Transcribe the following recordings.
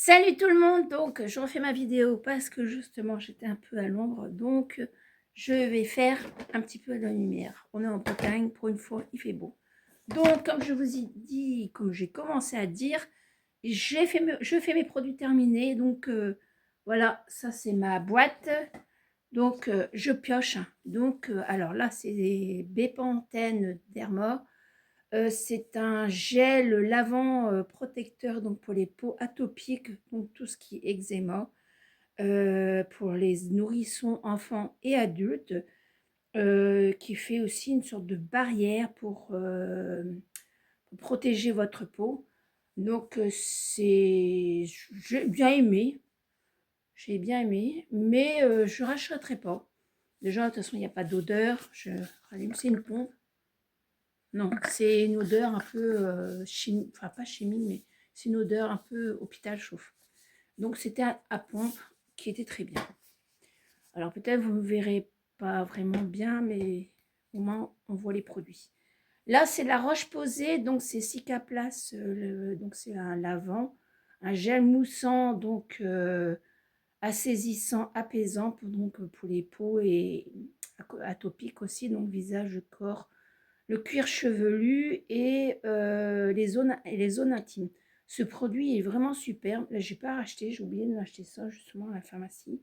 Salut tout le monde, donc je refais ma vidéo parce que justement j'étais un peu à l'ombre, donc je vais faire un petit peu de lumière. On est en Bretagne, pour une fois il fait beau. Donc comme je vous ai dit, comme j'ai commencé à dire, je fais mes produits terminés, donc voilà, ça c'est ma boîte. Donc je pioche, donc alors là c'est des Bépantène Derma. C'est un gel lavant protecteur donc pour les peaux atopiques, donc tout ce qui est eczéma, pour les nourrissons, enfants et adultes, qui fait aussi une sorte de barrière pour protéger votre peau. Donc j'ai bien aimé, mais je rachèterai pas. Déjà, de toute façon, il n'y a pas d'odeur. Je rallume, c'est une pompe. Non, c'est une odeur un peu chimique, enfin pas chimique, mais c'est une odeur un peu hôpital chauffe. Donc c'était à pompe qui était très bien. Alors peut-être vous ne verrez pas vraiment bien, mais au moins on voit les produits. Là c'est la roche posée, donc c'est Cicaplast, donc c'est un lavant, un gel moussant, donc assaisissant, apaisant pour les peaux et atopiques aussi, donc visage, corps, le cuir chevelu et les zones intimes. Ce produit est vraiment superbe. Là, j'ai pas racheté, j'ai oublié de m'acheter ça justement à la pharmacie.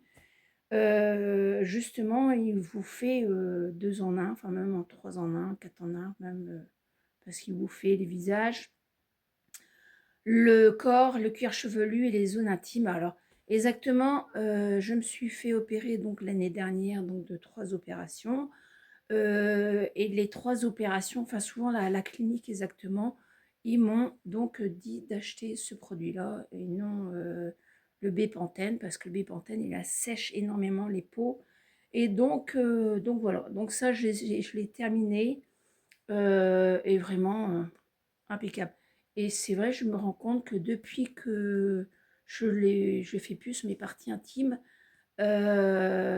Justement, il vous fait 2 en 1, enfin même en 3 en 1, 4 en 1, même parce qu'il vous fait les visages, le corps, le cuir chevelu et les zones intimes. Alors, exactement, je me suis fait opérer donc l'année dernière donc de 3 opérations. Et les 3 opérations, enfin souvent la clinique exactement, ils m'ont donc dit d'acheter ce produit-là et non le Bépantène, parce que le Bépantène, il assèche énormément les peaux. Et donc voilà, donc ça je l'ai terminé et vraiment impeccable. Et c'est vrai, je me rends compte que depuis que je fais plus mes parties intimes,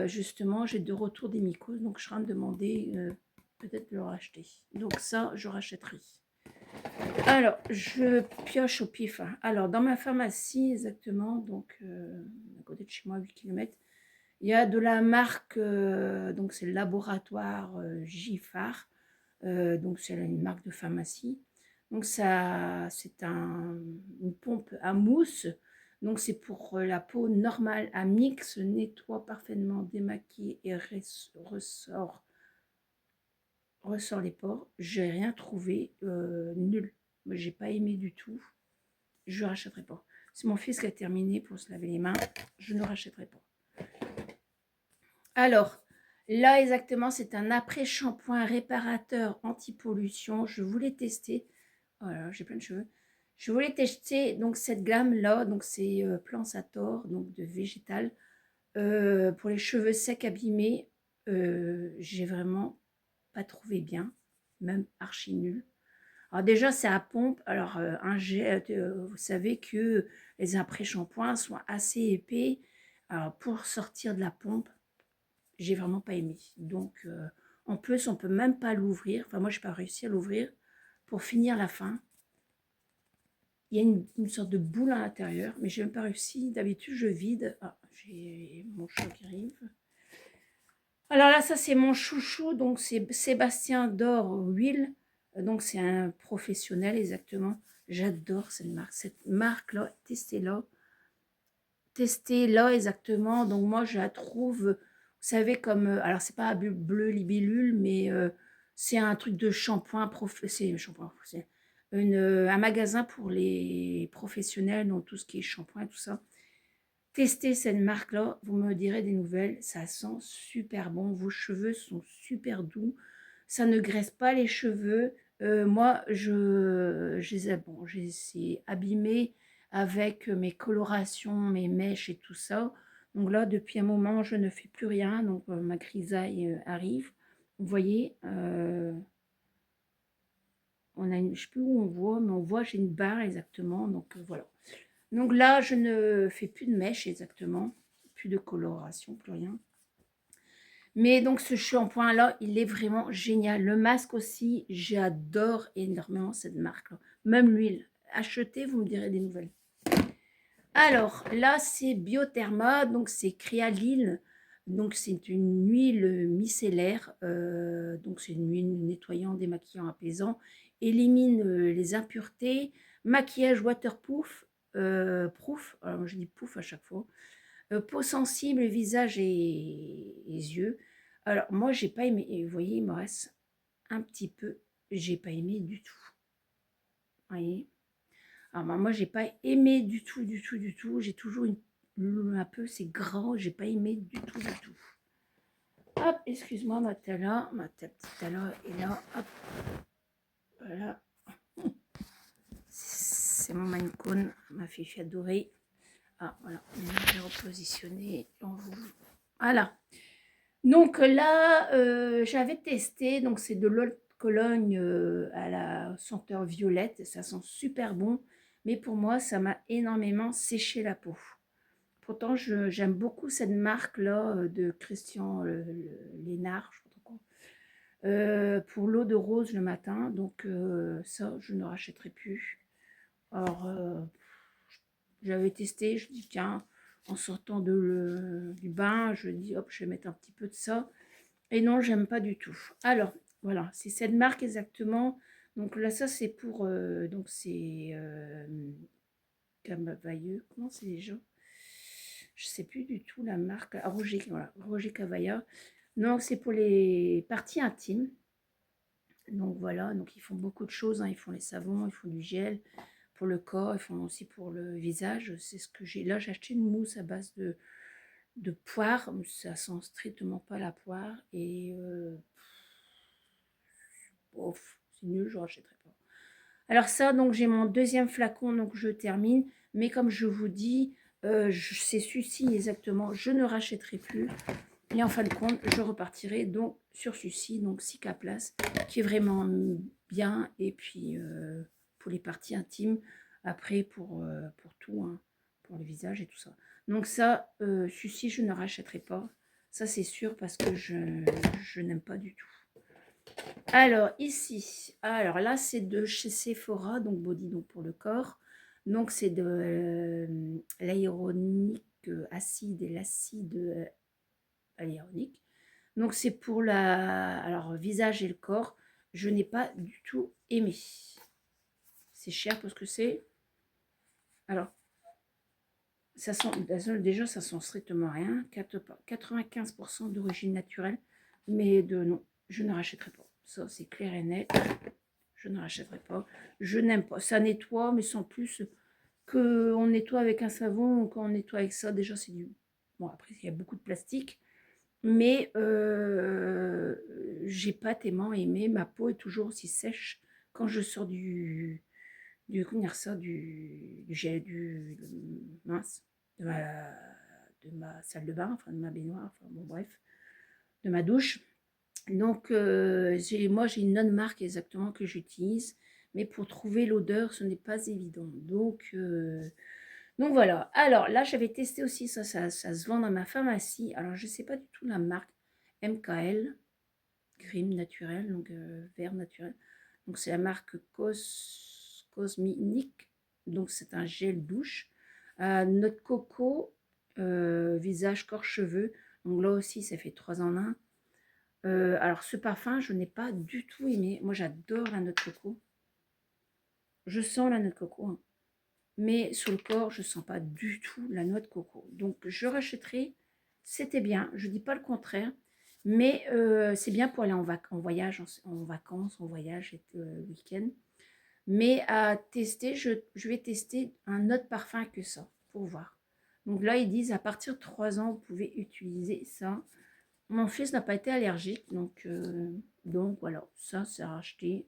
justement, j'ai de retour des mycoses, donc je serai à me demander peut-être de le racheter. Donc ça, je rachèterai. Alors, je pioche au pif, hein. Alors, dans ma pharmacie, exactement, donc à côté de chez moi, 8 km, il y a de la marque, donc c'est le laboratoire Giffard, donc c'est une marque de pharmacie. Donc ça, c'est une pompe à mousse. Donc c'est pour la peau normale à mix, nettoie parfaitement, démaquille et ressort les pores. J'ai rien trouvé, nul. J'ai pas aimé du tout. Je ne rachèterai pas. C'est mon fils qui a terminé pour se laver les mains. Je ne rachèterai pas. Alors, là exactement, c'est un après-shampoing réparateur anti-pollution. Je voulais tester. Voilà, j'ai plein de cheveux. Je voulais tester donc cette gamme là, donc c'est Plan Sator, donc de végétal, pour les cheveux secs abîmés. J'ai vraiment pas trouvé bien, même archi nul. Alors déjà c'est à pompe. Alors vous savez que les après-shampoings sont assez épais. Alors pour sortir de la pompe, j'ai vraiment pas aimé. Donc en plus on peut même pas l'ouvrir. Enfin moi j'ai pas réussi à l'ouvrir pour finir la fin. Il y a une sorte de boule à l'intérieur, mais j'ai même pas réussi. D'habitude, je vide. Ah, j'ai mon chat qui arrive. Alors là, ça, c'est mon chouchou. Donc, c'est Sébastien d'Or Huile. Donc, c'est un professionnel, exactement. J'adore cette marque. Cette marque-là, testez-la. Testez-la, exactement. Donc, moi, je la trouve, vous savez, comme... alors, c'est pas à bleu libellule, mais c'est un truc de shampoing. C'est shampoing, c'est un magasin pour les professionnels, donc tout ce qui est shampoing, tout ça. Testez cette marque-là, vous me direz des nouvelles, ça sent super bon, vos cheveux sont super doux, ça ne graisse pas les cheveux. Moi, je les ai, bon, je les ai abîmés avec mes colorations, mes mèches et tout ça. Donc là, depuis un moment, je ne fais plus rien, donc ma grisaille arrive. Vous voyez, on a je ne sais plus où on voit, mais on voit, j'ai une barre exactement, donc voilà. Donc là, je ne fais plus de mèches exactement, plus de coloration, plus rien. Mais donc ce shampoing-là, il est vraiment génial. Le masque aussi, j'adore énormément cette marque-là. Même l'huile. Achetez, vous me direz des nouvelles. Alors, là, c'est Biotherma, donc c'est Créalil. Donc, c'est une huile micellaire. Donc, c'est une huile nettoyant, démaquillant, apaisant. Élimine les impuretés. Maquillage waterproof. Alors, je dis pouf à chaque fois. Peau sensible, visage et yeux. Alors, moi, j'ai pas aimé. Et vous voyez, il me reste un petit peu. J'ai pas aimé du tout. Vous voyez. Alors, moi, j'ai pas aimé du tout, du tout, du tout. J'ai toujours un peu, c'est grand. J'ai pas aimé du tout, du tout. Hop, excuse-moi, ma petite Tala est là. Hop, voilà. C'est mon Maine-Coon, ma fille adorée. Ah, voilà, je vais repositionner. Voilà. Donc là, j'avais testé, donc c'est de l'eau de Cologne à la senteur violette, ça sent super bon, mais pour moi, ça m'a énormément séché la peau. Pourtant, j'aime beaucoup cette marque-là de Christian Lénard, je sais pas trop quoi, pour l'eau de rose le matin, donc ça, je ne rachèterai plus. Alors, j'avais testé, je dis tiens, en sortant du bain, je dis hop, je vais mettre un petit peu de ça. Et non, j'aime pas du tout. Alors, voilà, c'est cette marque exactement. Donc là, ça, c'est pour... donc c'est... Cavailleux. Comment c'est déjà? Je sais plus du tout la marque. Ah, Roger, voilà, Roger Cavailleux. Non, c'est pour les parties intimes. Donc voilà, donc ils font beaucoup de choses, hein. Ils font les savons, ils font du gel pour le corps, ils font aussi pour le visage. C'est ce que j'ai. Là, j'ai acheté une mousse à base de poire. Ça sent strictement pas la poire. Et c'est nul, je ne rachèterai pas. Alors ça, donc j'ai mon deuxième flacon, donc je termine. Mais comme je vous dis, c'est celui-ci exactement, je ne rachèterai plus. Et en fin de compte, je repartirai donc sur celui-ci, donc Cicaplast, qui est vraiment bien. Et puis pour les parties intimes, après pour tout, hein, pour le visage et tout ça. Donc ça, celui-ci, je ne rachèterai pas. Ça, c'est sûr parce que je n'aime pas du tout. Alors ici, alors là, c'est de chez Sephora, donc body donc pour le corps. Donc c'est de l'aéronique acide et l'acide hyaluronique. Donc c'est pour alors visage et le corps. Je n'ai pas du tout aimé. C'est cher parce que c'est. Alors ça sent déjà ça sent strictement rien. 95% d'origine naturelle, mais non, je ne rachèterai pas. Ça c'est clair et net. Je ne rachèterai pas. Je n'aime pas. Ça nettoie, mais sans plus que on nettoie avec un savon ou quand on nettoie avec ça. Déjà c'est du. Bon après il y a beaucoup de plastique. Mais j'ai pas tellement aimé. Ma peau est toujours aussi sèche quand je sors comment dire ça, mince, de ma salle de bain, enfin de ma baignoire, enfin bon bref, de ma douche. Donc moi j'ai une autre marque exactement que j'utilise, mais pour trouver l'odeur, ce n'est pas évident. Donc voilà. Alors là, j'avais testé aussi ça se vend dans ma pharmacie. Alors je ne sais pas du tout la marque. MKL, crème naturel, donc vert naturel. Donc c'est la marque Cosminique. Donc c'est un gel douche. Noix de coco, visage, corps, cheveux. Donc là aussi, ça fait 3 en 1. Alors ce parfum, je n'ai pas du tout aimé. Moi, j'adore la noix de coco. Je sens la noix de coco, hein. Mais sur le corps, je ne sens pas du tout la noix de coco. Donc, je rachèterai. C'était bien. Je ne dis pas le contraire. Mais c'est bien pour aller en voyage, en vacances, en voyage, week-end. Mais à tester, je vais tester un autre parfum que ça, pour voir. Donc là, ils disent, à partir de 3 ans, vous pouvez utiliser ça. Mon fils n'a pas été allergique. Donc voilà, ça, c'est à acheter,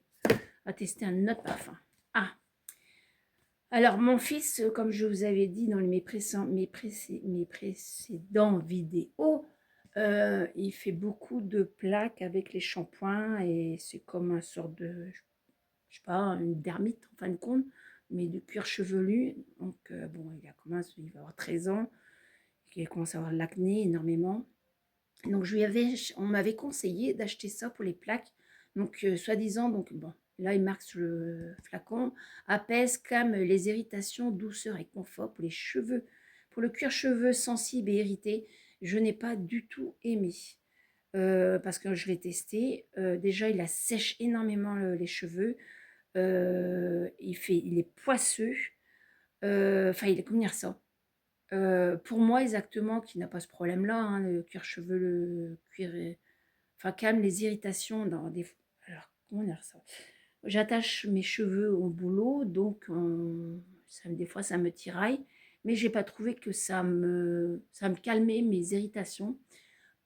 à tester un autre parfum. Ah, alors, mon fils, comme je vous avais dit dans mes précédents vidéos, il fait beaucoup de plaques avec les shampoings et c'est comme un sort de, je sais pas, une dermite en fin de compte, mais de cuir chevelu. Donc, bon, il va avoir 13 ans, il commence à avoir de l'acné énormément. Donc, on m'avait conseillé d'acheter ça pour les plaques. Donc, soi-disant, donc bon, Là, il marque sur le flacon. Apaise, calme les irritations, douceur et confort pour les cheveux. Pour le cuir cheveux sensible et irrité, je n'ai pas du tout aimé. Parce que je l'ai testé. Déjà, il assèche énormément les cheveux. Il est poisseux. Enfin, il est, comment dire ça? Pour moi, exactement, qui n'a pas ce problème-là, hein, le cuir chevelu, le cuir, enfin, calme les irritations dans des. Alors, comment dire ça? J'attache mes cheveux au boulot, donc des fois ça me tiraille, mais j'ai pas trouvé que ça me calmait mes irritations.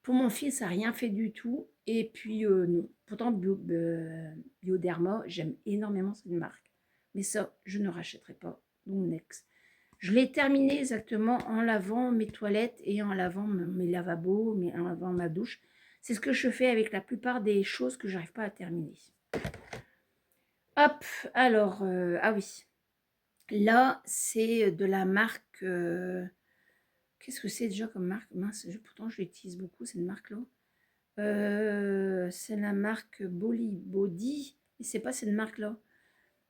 Pour mon fils, ça n'a rien fait du tout. Et puis, non. Pourtant, Bioderma, j'aime énormément cette marque. Mais ça, je ne rachèterai pas. Donc, next. Je l'ai terminé exactement en lavant mes toilettes et en lavant mes lavabos, en lavant ma douche. C'est ce que je fais avec la plupart des choses que j'arrive pas à terminer. Hop, alors, ah oui. Là, c'est de la marque... qu'est-ce que c'est déjà comme marque? Mince, pourtant je l'utilise beaucoup, cette marque-là. C'est la marque Bolly Body. Et c'est pas cette marque-là.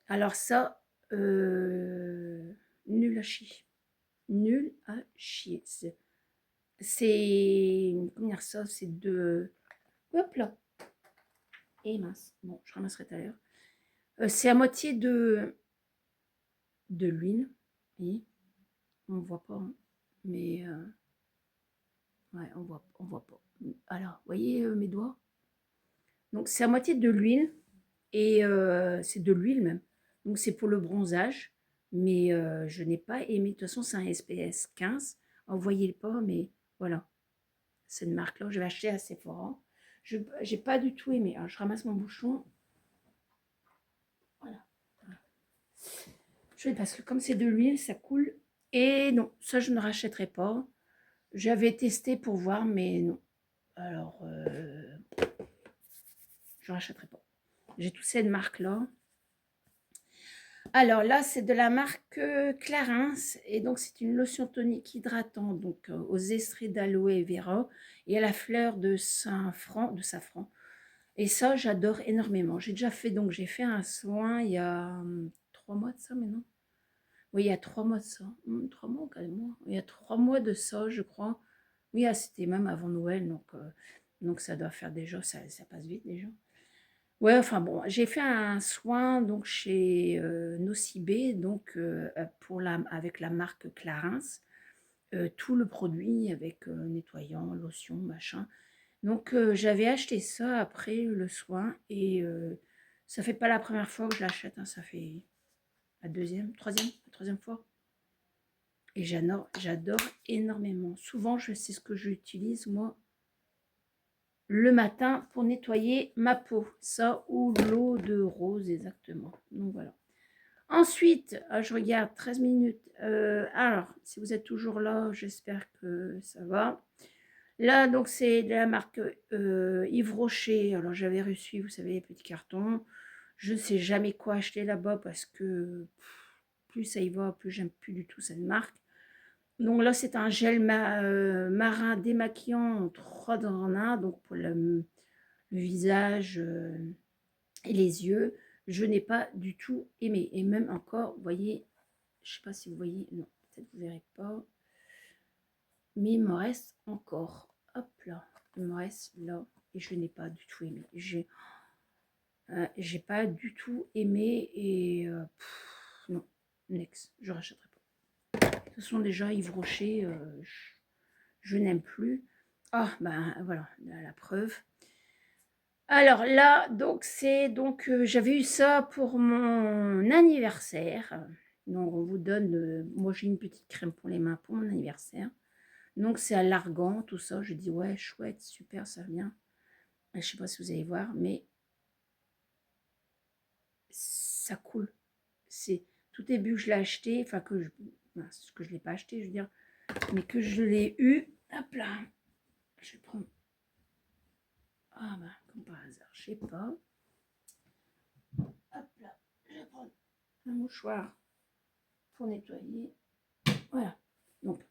Alors ça, nul à chier. Nul à chier. C'est comment dire ça? C'est de... Hop là. Et mince. Bon, je ramasserai tout à l'heure. C'est à moitié de l'huile. Oui. On ne voit pas. Hein. Mais... ouais, on voit pas. Alors, vous voyez mes doigts? Donc, c'est à moitié de l'huile. Et c'est de l'huile même. Donc, c'est pour le bronzage. Mais je n'ai pas aimé. De toute façon, c'est un SPS 15. Vous ne voyez pas, mais voilà. C'est une marque-là. Je vais acheter à Sephora. Je n'ai pas du tout aimé. Alors, je ramasse mon bouchon. Voilà. Parce que comme c'est de l'huile, ça coule. Et non, ça, je ne rachèterai pas. J'avais testé pour voir, mais non. Alors, je ne rachèterai pas. J'ai tous cette marque-là. Alors là, c'est de la marque Clarins. Et donc, c'est une lotion tonique hydratante donc, aux extraits d'aloe vera et à la fleur de safran. Et ça, j'adore énormément. J'ai déjà fait, donc j'ai fait un soin il y a 3 mois de ça maintenant. Oui, il y a 3 mois de ça. 3 mois ou 4 mois. Il y a 3 mois de ça, je crois. Oui, ah, c'était même avant Noël, donc ça doit faire déjà, ça passe vite déjà. Ouais, enfin bon, j'ai fait un soin donc chez Nocibé, donc avec la marque Clarins, tout le produit avec nettoyant, lotion, machin. Donc j'avais acheté ça après le soin et ça fait pas la première fois que je l'achète, hein, ça fait la troisième fois. Et j'adore énormément. Souvent, c'est ce que j'utilise moi le matin pour nettoyer ma peau. Ça ou l'eau de rose exactement. Donc voilà. Ensuite, je regarde 13 minutes. Alors, si vous êtes toujours là, j'espère que ça va. Là, donc, c'est de la marque Yves Rocher. Alors, j'avais reçu, vous savez, les petits cartons. Je ne sais jamais quoi acheter là-bas parce que plus ça y va, plus j'aime plus du tout cette marque. Donc là, c'est un gel marin démaquillant 3 dans 1, donc pour le visage et les yeux. Je n'ai pas du tout aimé. Et même encore, vous voyez, je ne sais pas si vous voyez, non, peut-être vous ne verrez pas, mais il me reste encore, hop là, il me reste là, et je n'ai pas du tout aimé. J'ai pas du tout aimé, et non, next, je rachèterai pas. De toute façon, déjà, Yves Rocher, je n'aime plus. Ah, ben voilà, la preuve. Alors là, donc j'avais eu ça pour mon anniversaire. Donc on vous donne, moi j'ai une petite crème pour les mains pour mon anniversaire. Donc c'est à l'argan, tout ça. Je dis ouais, chouette, super, ça vient. Je sais pas si vous allez voir, mais ça coule. C'est tout début que je l'ai acheté, enfin que je l'ai pas acheté, je veux dire, mais que je l'ai eu. Hop là, je vais prendre. Ah ben, comme par hasard, je sais pas. Hop là, je vais prendre un mouchoir pour nettoyer. Voilà. Donc,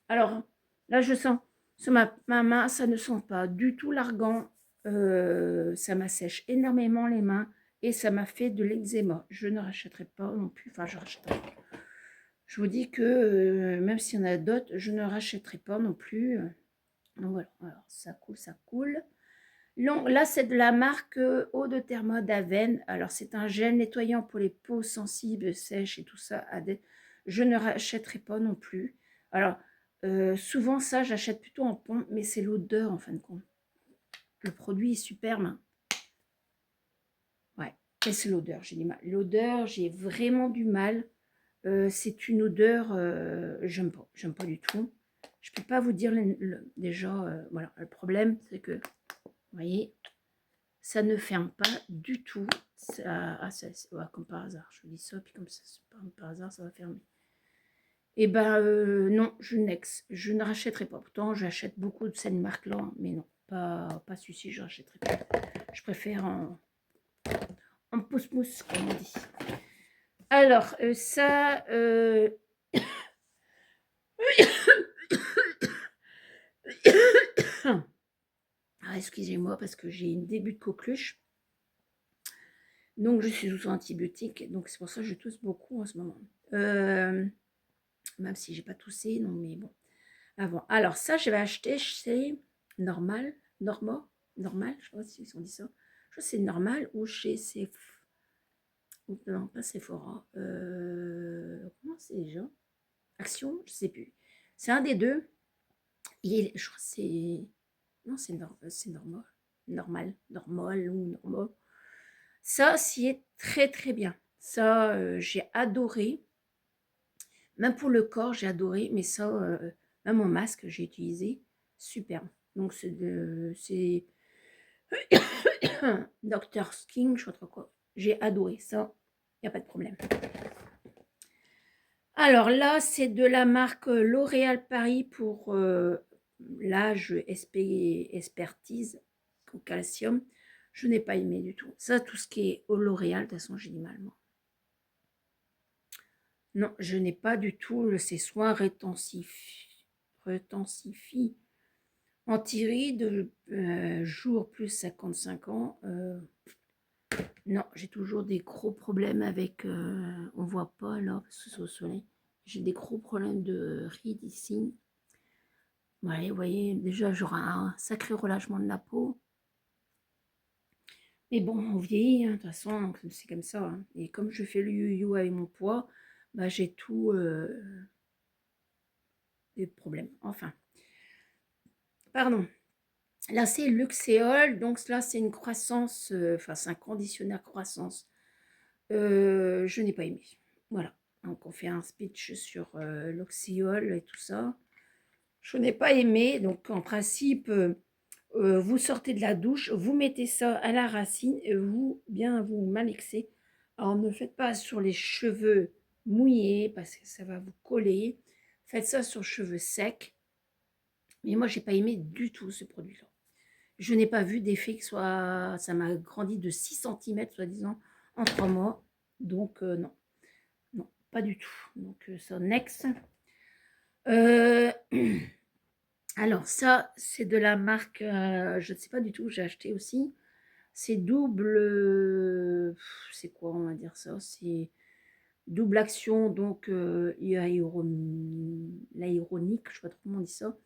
alors, là, je sens sur ma main, ça ne sent pas du tout l'argan. Ça m'assèche énormément les mains. et ça m'a fait de l'eczéma. Je ne rachèterai pas non plus, enfin je rachèterai. Je vous dis que même s'il y en a d'autres, je ne rachèterai pas non plus. Donc voilà, alors ça coule, ça coule. Là, c'est de la marque Eau de Thermo d'Aven. Alors, c'est un gel nettoyant pour les peaux sensibles, sèches et tout ça. Je ne rachèterai pas non plus. Alors, souvent, ça, j'achète plutôt en pompe, mais c'est l'odeur, en fin de compte. Le produit est superbe. Hein. Ouais, et c'est l'odeur, j'ai du mal. L'odeur, j'ai vraiment du mal. C'est une odeur, j'aime pas du tout. Je peux pas vous dire déjà, voilà, le problème, c'est que, vous voyez, ça ne ferme pas du tout. Ouais, comme par hasard, je dis ça, puis comme ça, par hasard, ça va fermer. Et ben non, je ne rachèterai pas. Pourtant, j'achète beaucoup de cette marque-là, hein, mais non, pas celui-ci, je ne rachèterai pas. Je préfère en pousse-mousse, comme on dit. Alors, ça... ah, excusez-moi, parce que j'ai une début de coqueluche. Donc, je suis sous antibiotique. Donc, c'est pour ça que je tousse beaucoup en ce moment. Même si j'ai pas toussé, non, mais bon. Avant. Alors, ça, je vais acheter chez Normal, Normal, je sais pas si on dit ça. Je sais que c'est Normal ou chez Sephora. Non, pas Sephora. Comment c'est déjà Action, je sais plus. C'est un des deux. Je crois que c'est. Non, c'est normal. Normal ou normal. Ça, c'est très très bien. Ça, j'ai adoré. Même pour le corps, j'ai adoré. Mais ça, même mon masque, j'ai utilisé. Superbe. Donc, c'est Dr. Skin, je sais pas quoi. J'ai adoré ça. Il n'y a pas de problème. Alors là, c'est de la marque L'Oréal Paris pour l'âge expertise au calcium. Je n'ai pas aimé du tout. Ça, tout ce qui est au L'Oréal, de toute façon, j'ai du mal, moi. Non, je n'ai pas du tout ces soins retensifie anti-rides jour plus 55 ans. Non, j'ai toujours des gros problèmes avec... on voit pas là, parce que c'est au soleil. J'ai des gros problèmes de rides ici. Ouais, vous voyez, déjà, j'aurai un sacré relâchement de la peau. Mais bon, on vieillit, hein, de toute façon, c'est comme ça. Hein. Et comme je fais le yo-yo avec mon poids, bah, j'ai tout des problèmes. Enfin, pardon. Là, c'est Luxéol. Donc là, c'est une croissance, enfin, c'est un conditionnaire croissance. Je n'ai pas aimé. Voilà. Donc, on fait un speech sur l'oxyol et tout ça. Je n'ai pas aimé. Donc, en principe, vous sortez de la douche, vous mettez ça à la racine, et vous malaxez. Alors, ne faites pas sur les cheveux mouillés parce que ça va vous coller. Faites ça sur cheveux secs. Mais moi, j'ai pas aimé du tout ce produit-là. Je n'ai pas vu d'effet que soit... Ça m'a grandi de 6 cm, soi-disant, en 3 mois. Donc, non. Non, pas du tout. Donc, ça, next. Alors, ça, c'est de la marque... je ne sais pas du tout, j'ai acheté aussi. C'est double... c'est quoi, on va dire ça? C'est double action, donc l'aéronique, je ne sais pas trop comment on dit ça.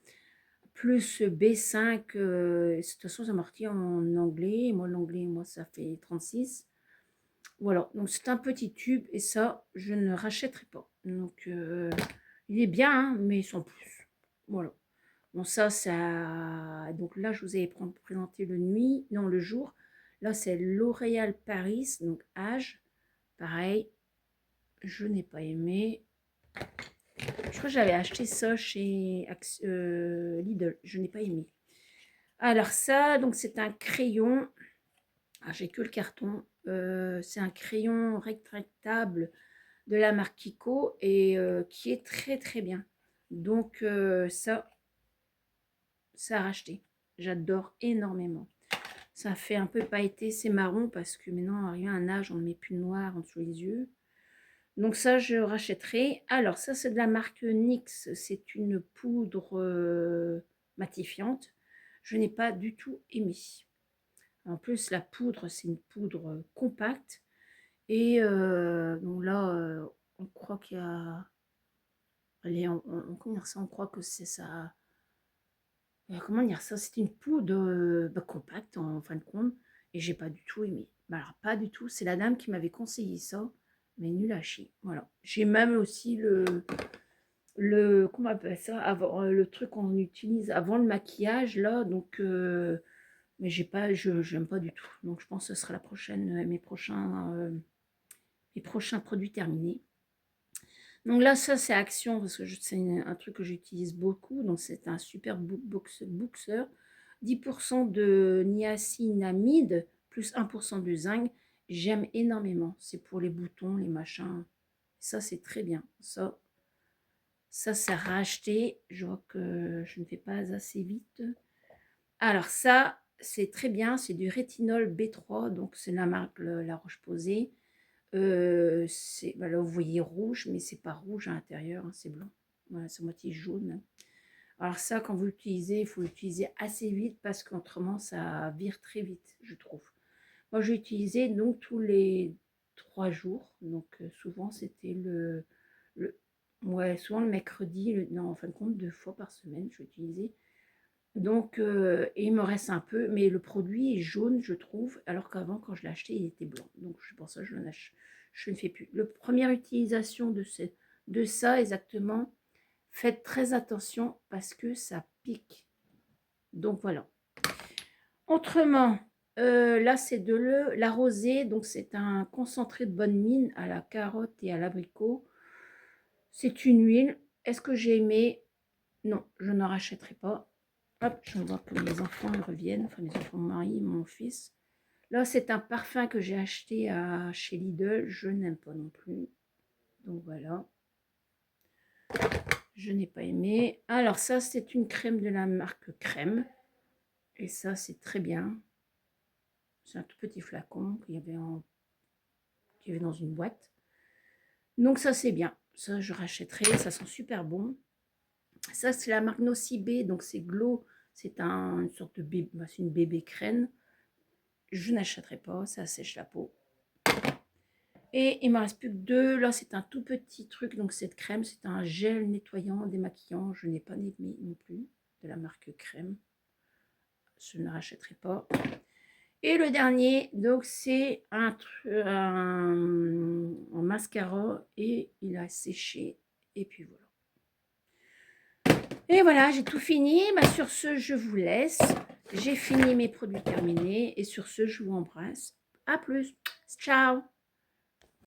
Plus B5, de toute façon, ça marqué en anglais. Moi, l'anglais, moi, ça fait 36. Voilà, donc c'est un petit tube et ça, je ne rachèterai pas. Donc, il est bien, hein, mais sans plus. Voilà. Bon, ça... Donc là, je vous avais présenté le jour. Là, c'est L'Oréal Paris, donc âge. Pareil, je n'ai pas aimé. Je crois que j'avais acheté ça chez Lidl. Je n'ai pas aimé. Alors ça, donc c'est un crayon. Ah, j'ai que le carton. C'est un crayon rétractable de la marque Kiko et qui est très très bien. Donc ça a racheté. J'adore énormément. Ça fait un peu pailleté, c'est marron parce que maintenant, arrivé à un âge, on ne met plus de noir en dessous les yeux. Donc ça, je rachèterai. Alors ça, c'est de la marque NYX. C'est une poudre matifiante. Je n'ai pas du tout aimé. En plus, la poudre, c'est une poudre compacte. Et donc là, on croit qu'il y a... Allez, comment dire ça? On croit que c'est ça... comment dire ça? C'est une poudre compacte en fin de compte. Et j'ai pas du tout aimé. Bah, alors, pas du tout. C'est la dame qui m'avait conseillé ça. Mais nul à chier. Voilà. J'ai même aussi comment on appelle ça? Avant, le truc qu'on utilise avant le maquillage, là. Donc, mais j'ai pas, j'aime pas du tout. Donc, je pense que ce sera la prochaine, mes prochains produits terminés. Donc là, ça, c'est Action, parce que c'est un truc que j'utilise beaucoup. Donc, c'est un super boxer. 10% de niacinamide, plus 1% de zinc. J'aime énormément. C'est pour les boutons, les machins. Ça, c'est très bien. Ça, c'est racheté. Je vois que je ne fais pas assez vite. Alors, ça, c'est très bien. C'est du rétinol B3. Donc, c'est la marque La Roche-Posay. Là, vous voyez rouge, mais c'est pas rouge à l'intérieur, hein, c'est blanc. Voilà, c'est moitié jaune. Alors ça, quand vous l'utilisez, il faut l'utiliser assez vite parce qu'autrement, ça vire très vite, je trouve. Moi, j'ai utilisé donc tous les 3 jours. Donc souvent, c'était ouais, souvent le mercredi. Non, en fin de compte, 2 fois par semaine, je l'utilisais. Donc, et il me reste un peu, mais le produit est jaune, je trouve, alors qu'avant, quand je l'ai acheté, il était blanc. Donc, c'est pour ça que je ne fais plus. La première utilisation de ça, exactement, faites très attention parce que ça pique. Donc, voilà. Autrement, là, c'est de la rosée. Donc, c'est un concentré de bonne mine à la carotte et à l'abricot. C'est une huile. Est-ce que j'ai aimé? Non, je ne rachèterai pas. Hop, je vois que mes enfants ils reviennent, enfin mes enfants, mon mari, mon fils. Là, c'est un parfum que j'ai acheté chez Lidl. Je n'aime pas non plus. Donc voilà. Je n'ai pas aimé. Alors ça, c'est une crème de la marque Crème. Et ça, c'est très bien. C'est un tout petit flacon qu'il y avait dans une boîte. Donc ça, c'est bien. Ça, je rachèterai. Ça sent super bon. Ça, c'est la marque Nocibé. Donc c'est Glow. C'est une sorte de bébé, c'est une bébé crème. Je n'achèterai pas, ça sèche la peau. Et il me reste plus que 2. Là, c'est un tout petit truc. Donc, cette crème, c'est un gel nettoyant, démaquillant. Je n'ai pas aimé non plus, de la marque Crème. Je ne rachèterai pas. Et le dernier, donc, c'est un mascara. Et il a séché. Et puis, voilà. Et voilà, j'ai tout fini. Bah, sur ce, je vous laisse. J'ai fini mes produits terminés. Et sur ce, je vous embrasse. À plus. Ciao.